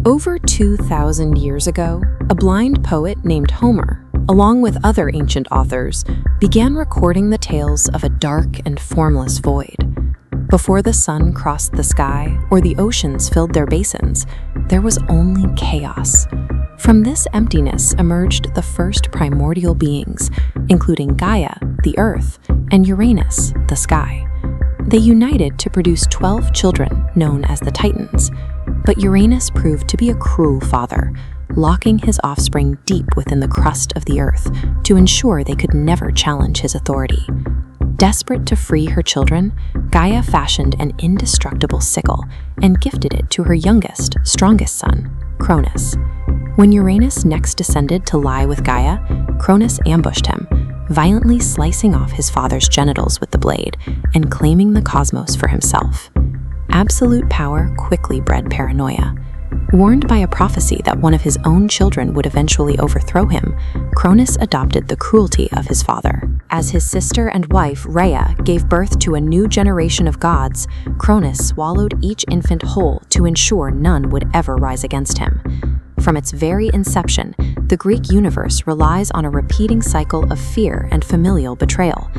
Over 2,000 years ago, a blind poet named Homer, along with other ancient authors, began recording the tales of a dark and formless void. Before the sun crossed the sky or the oceans filled their basins, there was only chaos. From this emptiness emerged the first primordial beings, including Gaia, the earth, and Uranus, the sky. They united to produce 12 children known as the Titans, but Uranus proved to be a cruel father, locking his offspring deep within the crust of the earth to ensure they could never challenge his authority. Desperate to free her children, Gaia fashioned an indestructible sickle and gifted it to her youngest, strongest son, Cronus. When Uranus next descended to lie with Gaia, Cronus ambushed him, violently slicing off his father's genitals with the blade and claiming the cosmos for himself. Absolute power quickly bred paranoia. Warned by a prophecy that one of his own children would eventually overthrow him, Cronus adopted the cruelty of his father. As his sister and wife, Rhea, gave birth to a new generation of gods, Cronus swallowed each infant whole to ensure none would ever rise against him. From its very inception, the Greek universe relies on a repeating cycle of fear and familial betrayal.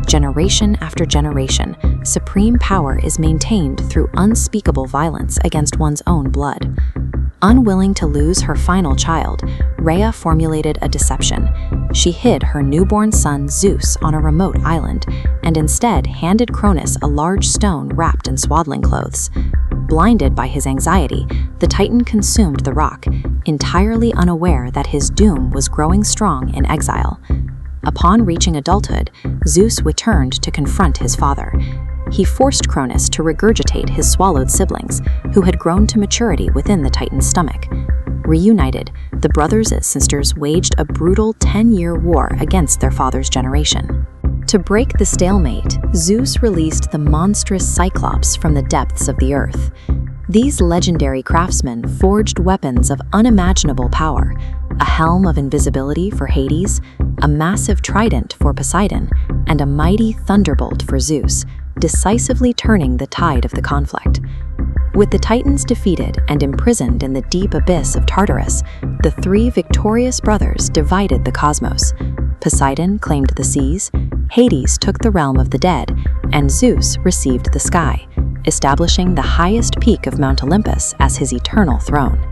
Generation after generation, supreme power is maintained through unspeakable violence against one's own blood. Unwilling to lose her final child, Rhea formulated a deception. She hid her newborn son Zeus on a remote island, and instead handed Cronus a large stone wrapped in swaddling clothes. Blinded by his anxiety, the Titan consumed the rock, entirely unaware that his doom was growing strong in exile. Upon reaching adulthood, Zeus returned to confront his father. He forced Cronus to regurgitate his swallowed siblings, who had grown to maturity within the Titan's stomach. Reunited, the brothers and sisters waged a brutal 10-year war against their father's generation. To break the stalemate, Zeus released the monstrous Cyclops from the depths of the earth. These legendary craftsmen forged weapons of unimaginable power, a helm of invisibility for Hades, a massive trident for Poseidon, and a mighty thunderbolt for Zeus, decisively turning the tide of the conflict. With the Titans defeated and imprisoned in the deep abyss of Tartarus, the three victorious brothers divided the cosmos. Poseidon claimed the seas, Hades took the realm of the dead, and Zeus received the sky, establishing the highest peak of Mount Olympus as his eternal throne.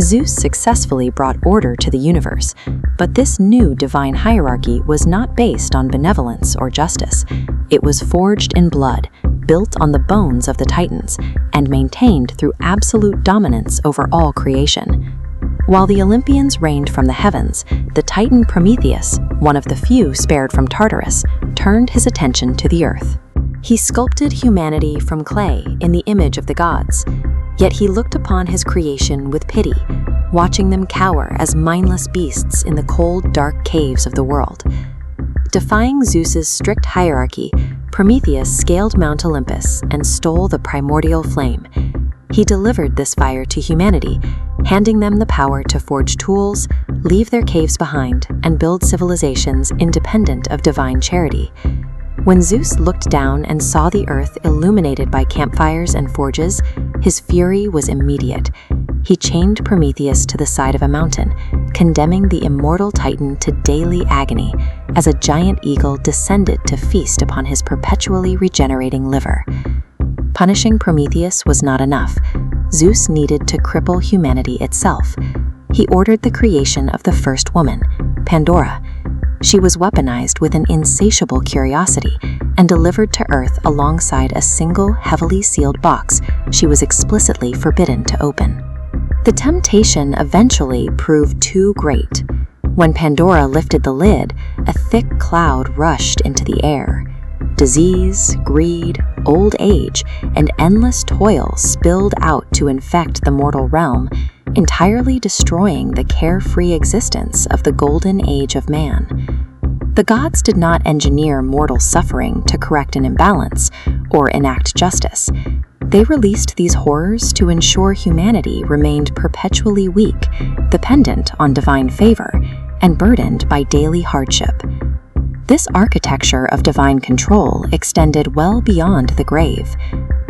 Zeus successfully brought order to the universe, but this new divine hierarchy was not based on benevolence or justice. It was forged in blood, built on the bones of the Titans, and maintained through absolute dominance over all creation. While the Olympians reigned from the heavens, the Titan Prometheus, one of the few spared from Tartarus, turned his attention to the earth. He sculpted humanity from clay in the image of the gods, yet he looked upon his creation with pity, watching them cower as mindless beasts in the cold, dark caves of the world. Defying Zeus's strict hierarchy, Prometheus scaled Mount Olympus and stole the primordial flame. He delivered this fire to humanity, handing them the power to forge tools, leave their caves behind, and build civilizations independent of divine charity. When Zeus looked down and saw the earth illuminated by campfires and forges, his fury was immediate. He chained Prometheus to the side of a mountain, condemning the immortal Titan to daily agony as a giant eagle descended to feast upon his perpetually regenerating liver. Punishing Prometheus was not enough. Zeus needed to cripple humanity itself. He ordered the creation of the first woman, Pandora. She was weaponized with an insatiable curiosity and delivered to Earth alongside a single heavily sealed box she was explicitly forbidden to open. The temptation eventually proved too great. When Pandora lifted the lid, a thick cloud rushed into the air. Disease, greed, old age, and endless toil spilled out to infect the mortal realm, entirely destroying the carefree existence of the golden age of man. The gods did not engineer mortal suffering to correct an imbalance or enact justice. They released these horrors to ensure humanity remained perpetually weak, dependent on divine favor, and burdened by daily hardship. This architecture of divine control extended well beyond the grave.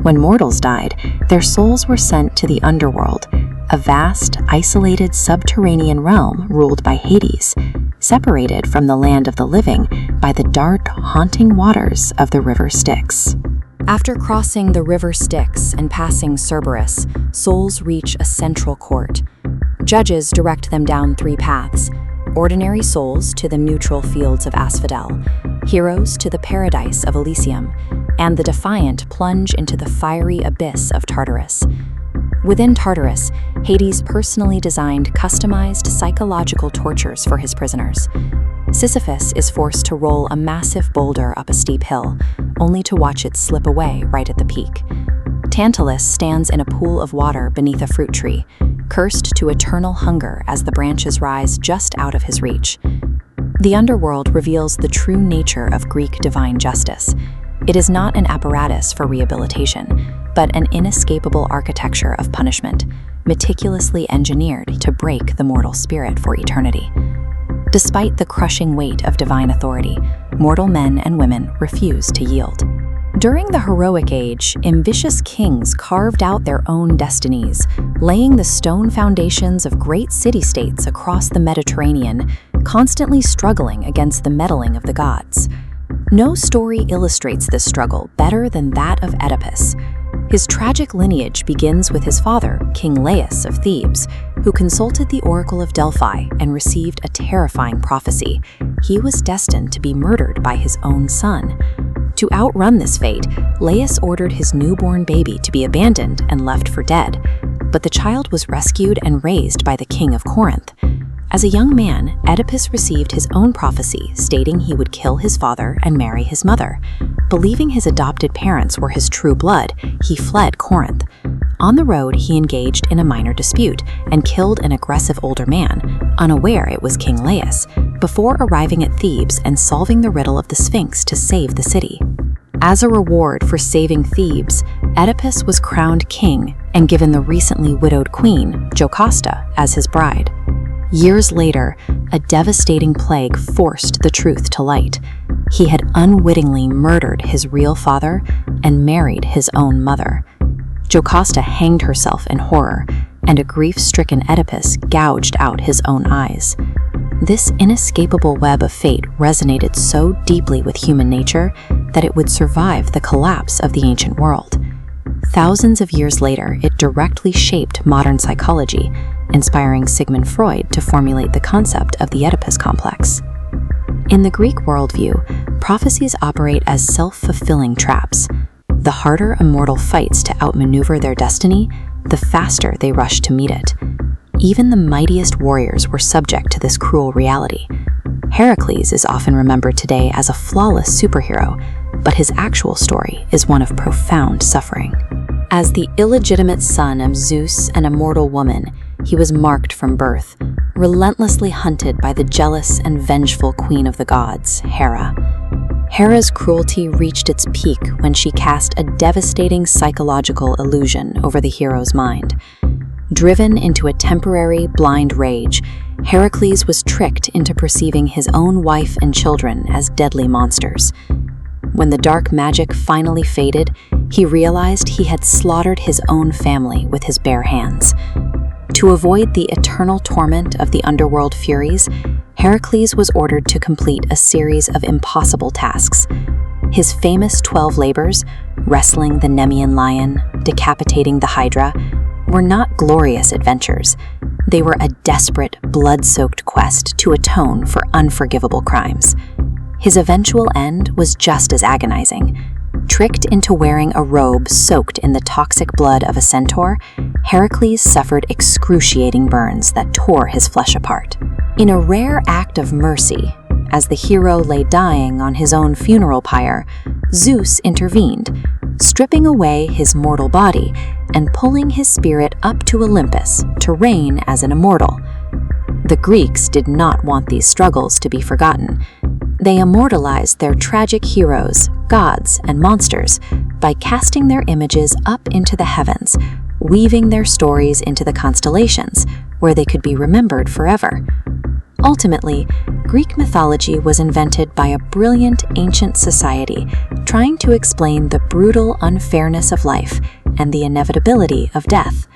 When mortals died, their souls were sent to the underworld, a vast, isolated subterranean realm ruled by Hades, separated from the land of the living by the dark, haunting waters of the river Styx. After crossing the river Styx and passing Cerberus, souls reach a central court. Judges direct them down three paths: ordinary souls to the neutral fields of Asphodel, heroes to the paradise of Elysium, and the defiant plunge into the fiery abyss of Tartarus. Within Tartarus, Hades personally designed customized psychological tortures for his prisoners. Sisyphus is forced to roll a massive boulder up a steep hill, only to watch it slip away right at the peak. Tantalus stands in a pool of water beneath a fruit tree, cursed to eternal hunger as the branches rise just out of his reach. The underworld reveals the true nature of Greek divine justice. It is not an apparatus for rehabilitation, but an inescapable architecture of punishment, meticulously engineered to break the mortal spirit for eternity. Despite the crushing weight of divine authority, mortal men and women refuse to yield. During the heroic age, ambitious kings carved out their own destinies, laying the stone foundations of great city-states across the Mediterranean, constantly struggling against the meddling of the gods. No story illustrates this struggle better than that of Oedipus. His tragic lineage begins with his father, King Laius of Thebes, who consulted the Oracle of Delphi and received a terrifying prophecy. He was destined to be murdered by his own son. To outrun this fate, Laius ordered his newborn baby to be abandoned and left for dead, but the child was rescued and raised by the king of Corinth. As a young man, Oedipus received his own prophecy stating he would kill his father and marry his mother. Believing his adopted parents were his true blood, he fled Corinth. On the road, he engaged in a minor dispute and killed an aggressive older man, unaware it was King Laius, before arriving at Thebes and solving the riddle of the Sphinx to save the city. As a reward for saving Thebes, Oedipus was crowned king and given the recently widowed queen, Jocasta, as his bride. Years later, a devastating plague forced the truth to light. He had unwittingly murdered his real father and married his own mother. Jocasta hanged herself in horror, and a grief-stricken Oedipus gouged out his own eyes. This inescapable web of fate resonated so deeply with human nature that it would survive the collapse of the ancient world. Thousands of years later, it directly shaped modern psychology, inspiring Sigmund Freud to formulate the concept of the Oedipus complex. In the Greek worldview, prophecies operate as self-fulfilling traps. The harder a mortal fights to outmaneuver their destiny, the faster they rush to meet it. Even the mightiest warriors were subject to this cruel reality. Heracles is often remembered today as a flawless superhero, but his actual story is one of profound suffering. As the illegitimate son of Zeus and a mortal woman, he was marked from birth, relentlessly hunted by the jealous and vengeful queen of the gods, Hera. Hera's cruelty reached its peak when she cast a devastating psychological illusion over the hero's mind. Driven into a temporary blind rage, Heracles was tricked into perceiving his own wife and children as deadly monsters. When the dark magic finally faded, he realized he had slaughtered his own family with his bare hands. To avoid the eternal torment of the underworld furies, Heracles was ordered to complete a series of impossible tasks. His famous 12 labors, wrestling the Nemean lion, decapitating the Hydra, were not glorious adventures. They were a desperate, blood-soaked quest to atone for unforgivable crimes. His eventual end was just as agonizing. Tricked into wearing a robe soaked in the toxic blood of a centaur, Heracles suffered excruciating burns that tore his flesh apart. In a rare act of mercy, as the hero lay dying on his own funeral pyre, Zeus intervened, stripping away his mortal body and pulling his spirit up to Olympus to reign as an immortal. The Greeks did not want these struggles to be forgotten. They immortalized their tragic heroes, gods, and monsters by casting their images up into the heavens, weaving their stories into the constellations, where they could be remembered forever. Ultimately, Greek mythology was invented by a brilliant ancient society trying to explain the brutal unfairness of life and the inevitability of death.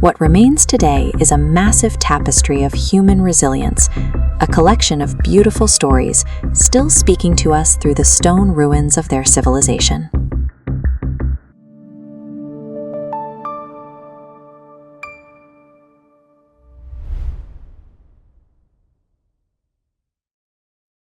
What remains today is a massive tapestry of human resilience, a collection of beautiful stories still speaking to us through the stone ruins of their civilization.